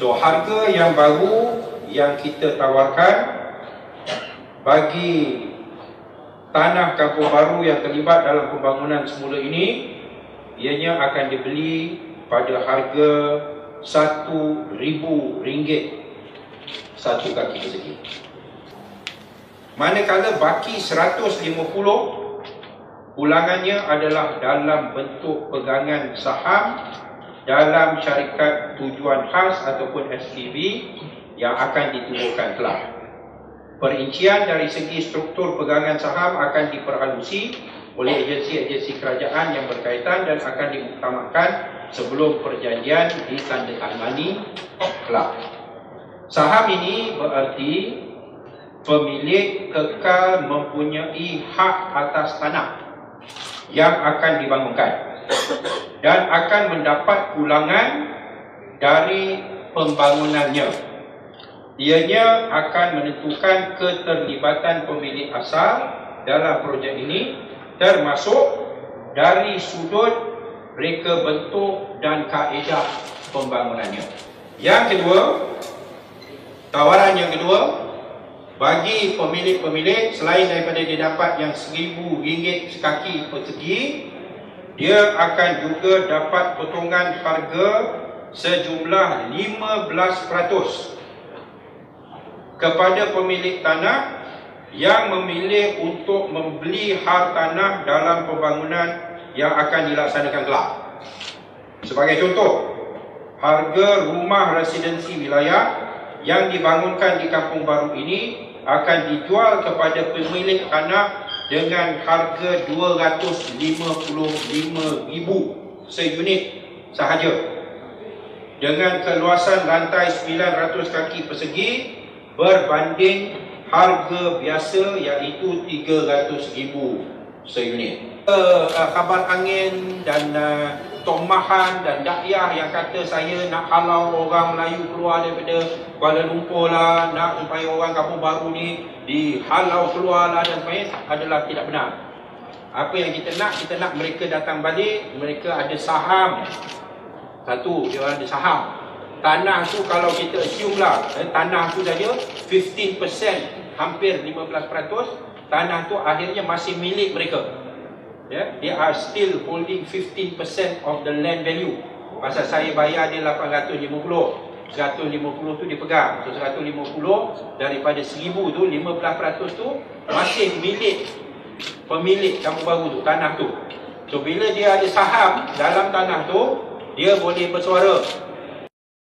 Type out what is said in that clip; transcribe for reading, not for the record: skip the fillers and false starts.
So harga yang baru yang kita tawarkan bagi tanah Kampung Baru yang terlibat dalam pembangunan semula ini, ianya akan dibeli pada harga RM1,000 satu kaki persegi. Manakala baki 150, ulangannya adalah dalam bentuk pegangan saham dalam syarikat tujuan khas ataupun SPV yang akan ditubuhkan kelak. Perincian dari segi struktur pegangan saham akan diperhalusi oleh agensi-agensi kerajaan yang berkaitan dan akan dimuktamadkan sebelum perjanjian ditandatangani kelak. Saham ini berarti pemilik kekal mempunyai hak atas tanah yang akan dibangunkan dan akan mendapat ulangan dari pembangunannya. Ianya akan menentukan keterlibatan pemilik asal dalam projek ini, termasuk dari sudut reka bentuk dan kaedah pembangunannya. Yang kedua, tawaran yang kedua, bagi pemilik-pemilik, selain daripada dia dapat yang RM1,000 sekaki persegi, dia akan juga dapat potongan harga sejumlah 15% kepada pemilik tanah yang memilih untuk membeli hak tanah dalam pembangunan yang akan dilaksanakan kelak. Sebagai contoh, harga rumah residensi wilayah yang dibangunkan di Kampung Baru ini akan dijual kepada pemilik tanah dengan harga RM255,000 seunit sahaja, dengan keluasan lantai 900 kaki persegi berbanding harga biasa iaitu RM300,000 seunit. Kabar angin dan tomahan dan dakyah yang kata saya nak halau orang Melayu keluar daripada Kuala Lumpur lah, nak supaya orang Kampung Baru ni dihalau keluar lah dan sebagainya, adalah tidak benar. Apa yang kita nak mereka datang balik, mereka ada saham. Satu, dia orang ada saham. Tanah tu kalau kita assume lah, tanah tu saja 15%, hampir 15%, tanah tu akhirnya masih milik mereka. They are still holding 15% of the land value. Pasal saya bayar dia 850, 150 tu dia pegang. So 150 daripada 1000 tu, 15% tu masih milik pemilik Kampung Baru tu, tanah tu. So bila dia ada saham dalam tanah tu, dia boleh bersuara.